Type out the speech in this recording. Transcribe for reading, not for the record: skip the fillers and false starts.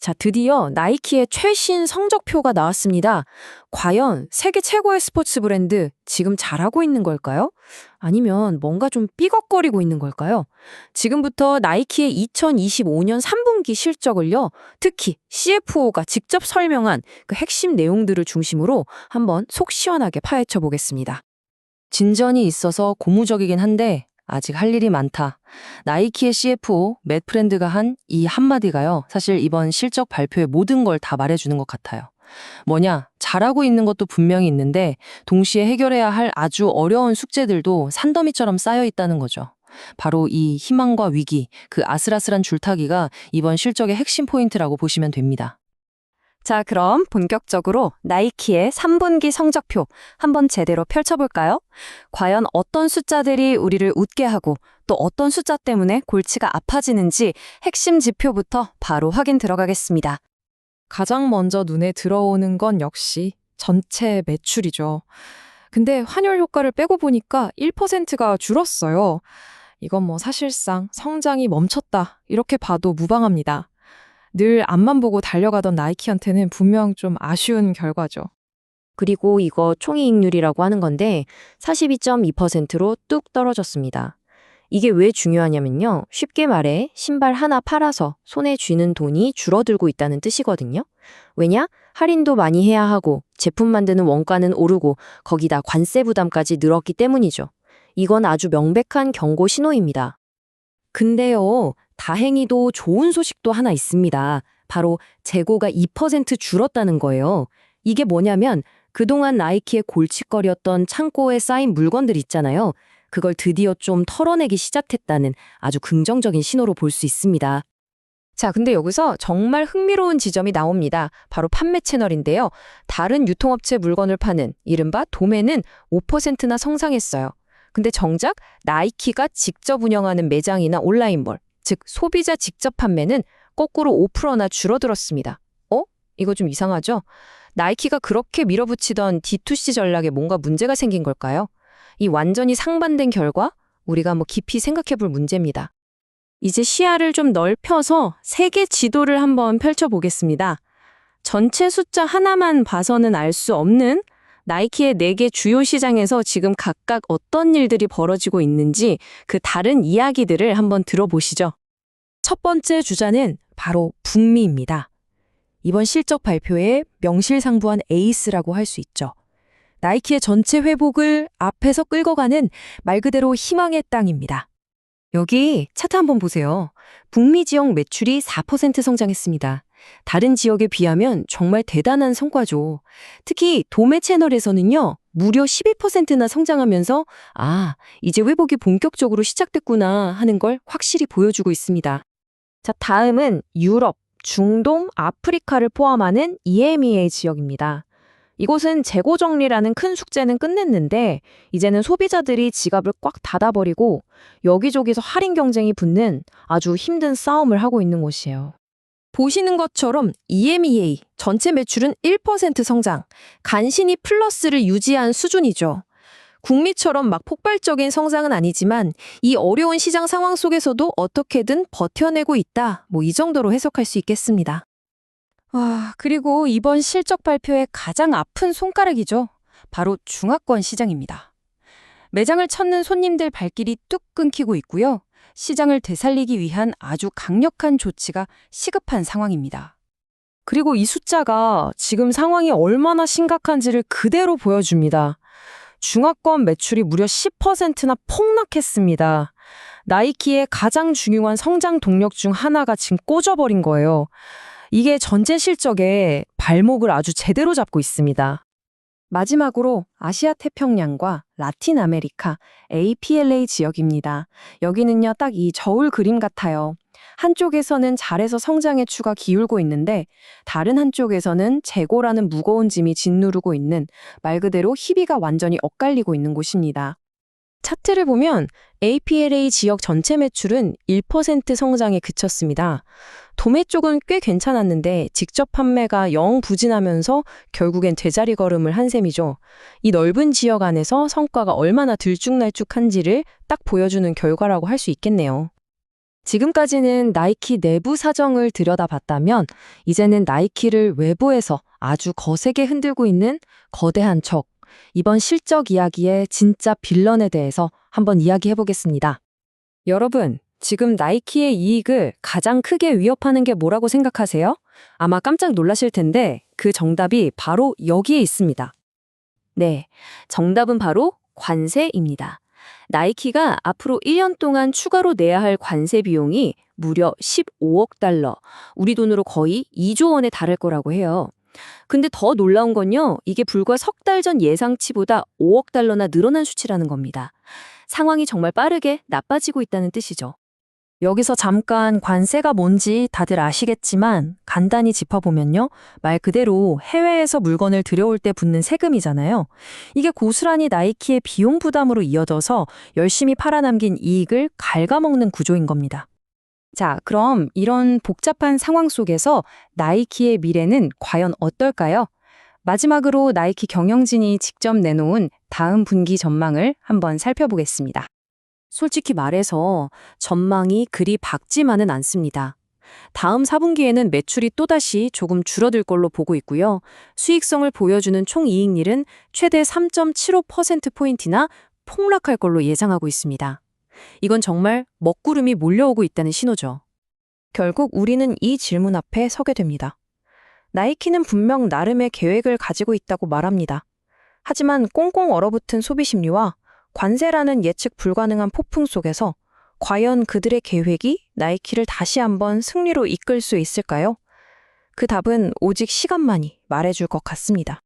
자, 드디어 나이키의 최신 성적표가 나왔습니다. 과연 세계 최고의 스포츠 브랜드 지금 잘하고 있는 걸까요? 아니면 뭔가 좀 삐걱거리고 있는 걸까요? 지금부터 나이키의 2025년 3분기 실적을요, 특히 CFO가 직접 설명한 그 핵심 내용들을 중심으로 한번 속 시원하게 파헤쳐 보겠습니다. 진전이 있어서 고무적이긴 한데 아직 할 일이 많다. 나이키의 CFO 맷 프렌드가 한 이 한마디가요. 사실 이번 실적 발표의 모든 걸 다 말해주는 것 같아요. 뭐냐? 잘하고 있는 것도 분명히 있는데 동시에 해결해야 할 아주 어려운 숙제들도 산더미처럼 쌓여 있다는 거죠. 바로 이 희망과 위기, 그 아슬아슬한 줄타기가 이번 실적의 핵심 포인트라고 보시면 됩니다. 자, 그럼 본격적으로 나이키의 3분기 성적표 한번 제대로 펼쳐볼까요? 과연 어떤 숫자들이 우리를 웃게 하고 또 어떤 숫자 때문에 골치가 아파지는지 핵심 지표부터 바로 확인 들어가겠습니다. 가장 먼저 눈에 들어오는 건 역시 전체 매출이죠. 근데 환율 효과를 빼고 보니까 1%가 줄었어요. 이건 뭐 사실상 성장이 멈췄다, 이렇게 봐도 무방합니다. 늘 앞만 보고 달려가던 나이키한테는 분명 좀 아쉬운 결과죠. 그리고 이거 총이익률이라고 하는 건데 42.2%로 뚝 떨어졌습니다. 이게 왜 중요하냐면요. 쉽게 말해 신발 하나 팔아서 손에 쥐는 돈이 줄어들고 있다는 뜻이거든요. 왜냐? 할인도 많이 해야 하고 제품 만드는 원가는 오르고 거기다 관세 부담까지 늘었기 때문이죠. 이건 아주 명백한 경고 신호입니다. 근데요, 다행히도 좋은 소식도 하나 있습니다. 바로 재고가 2% 줄었다는 거예요. 이게 뭐냐면 그동안 나이키의 골칫거리였던 창고에 쌓인 물건들 있잖아요. 그걸 드디어 좀 털어내기 시작했다는 아주 긍정적인 신호로 볼 수 있습니다. 자, 근데 여기서 정말 흥미로운 지점이 나옵니다. 바로 판매 채널인데요. 다른 유통업체 물건을 파는 이른바 도매는 5%나 성장했어요. 근데 정작 나이키가 직접 운영하는 매장이나 온라인몰, 즉 소비자 직접 판매는 거꾸로 5%나 줄어들었습니다. 이거 좀 이상하죠? 나이키가 그렇게 밀어붙이던 D2C 전략에 뭔가 문제가 생긴 걸까요? 이 완전히 상반된 결과 우리가 깊이 생각해 볼 문제입니다. 이제 시야를 좀 넓혀서 세계 지도를 한번 펼쳐보겠습니다. 전체 숫자 하나만 봐서는 알 수 없는 나이키의 4개 주요 시장에서 지금 각각 어떤 일들이 벌어지고 있는지 그 다른 이야기들을 한번 들어보시죠. 첫 번째 주자는 바로 북미입니다. 이번 실적 발표에 명실상부한 에이스라고 할 수 있죠. 나이키의 전체 회복을 앞에서 끌고 가는 말 그대로 희망의 땅입니다. 여기 차트 한번 보세요. 북미 지역 매출이 4% 성장했습니다. 다른 지역에 비하면 정말 대단한 성과죠. 특히 도매 채널에서는요, 무려 12%나 성장하면서 이제 회복이 본격적으로 시작됐구나 하는 걸 확실히 보여주고 있습니다. 자, 다음은 유럽, 중동, 아프리카를 포함하는 EMEA 지역입니다. 이곳은 재고 정리라는 큰 숙제는 끝냈는데 이제는 소비자들이 지갑을 꽉 닫아버리고 여기저기서 할인 경쟁이 붙는 아주 힘든 싸움을 하고 있는 곳이에요. 보시는 것처럼 EMEA 전체 매출은 1% 성장, 간신히 플러스를 유지한 수준이죠. 국미처럼 막 폭발적인 성장은 아니지만 이 어려운 시장 상황 속에서도 어떻게든 버텨내고 있다. 이 정도로 해석할 수 있겠습니다. 그리고 이번 실적 발표의 가장 아픈 손가락이죠. 바로 중화권 시장입니다. 매장을 찾는 손님들 발길이 뚝 끊기고 있고요. 시장을 되살리기 위한 아주 강력한 조치가 시급한 상황입니다. 그리고 이 숫자가 지금 상황이 얼마나 심각한지를 그대로 보여줍니다. 중화권 매출이 무려 10%나 폭락했습니다. 나이키의 가장 중요한 성장 동력 중 하나가 지금 꽂아버린 거예요. 이게 전체 실적에 발목을 아주 제대로 잡고 있습니다. 마지막으로 아시아 태평양과 라틴 아메리카, APLA 지역입니다. 여기는요, 딱 이 저울 그림 같아요. 한쪽에서는 잘해서 성장의 추가 기울고 있는데 다른 한쪽에서는 재고라는 무거운 짐이 짓누르고 있는 말 그대로 희비가 완전히 엇갈리고 있는 곳입니다. 차트를 보면 APLA 지역 전체 매출은 1% 성장에 그쳤습니다. 도매 쪽은 꽤 괜찮았는데 직접 판매가 영 부진하면서 결국엔 제자리 걸음을 한 셈이죠. 이 넓은 지역 안에서 성과가 얼마나 들쭉날쭉한지를 딱 보여주는 결과라고 할 수 있겠네요. 지금까지는 나이키 내부 사정을 들여다봤다면 이제는 나이키를 외부에서 아주 거세게 흔들고 있는 거대한 적, 이번 실적 이야기의 진짜 빌런에 대해서 한번 이야기해 보겠습니다. 여러분, 지금 나이키의 이익을 가장 크게 위협하는 게 뭐라고 생각하세요? 아마 깜짝 놀라실 텐데 그 정답이 바로 여기에 있습니다. 네, 정답은 바로 관세입니다. 나이키가 앞으로 1년 동안 추가로 내야 할 관세 비용이 무려 15억 달러, 우리 돈으로 거의 2조 원에 달할 거라고 해요. 근데 더 놀라운 건요, 이게 불과 석 달 전 예상치보다 5억 달러나 늘어난 수치라는 겁니다. 상황이 정말 빠르게 나빠지고 있다는 뜻이죠. 여기서 잠깐 관세가 뭔지 다들 아시겠지만 간단히 짚어보면요. 말 그대로 해외에서 물건을 들여올 때 붙는 세금이잖아요. 이게 고스란히 나이키의 비용 부담으로 이어져서 열심히 팔아남긴 이익을 갉아먹는 구조인 겁니다. 자, 그럼 이런 복잡한 상황 속에서 나이키의 미래는 과연 어떨까요? 마지막으로 나이키 경영진이 직접 내놓은 다음 분기 전망을 한번 살펴보겠습니다. 솔직히 말해서 전망이 그리 밝지만은 않습니다. 다음 4분기에는 매출이 또다시 조금 줄어들 걸로 보고 있고요. 수익성을 보여주는 총이익률은 최대 3.75%포인트나 폭락할 걸로 예상하고 있습니다. 이건 정말 먹구름이 몰려오고 있다는 신호죠. 결국 우리는 이 질문 앞에 서게 됩니다. 나이키는 분명 나름의 계획을 가지고 있다고 말합니다. 하지만 꽁꽁 얼어붙은 소비 심리와 관세라는 예측 불가능한 폭풍 속에서 과연 그들의 계획이 나이키를 다시 한번 승리로 이끌 수 있을까요? 그 답은 오직 시간만이 말해줄 것 같습니다.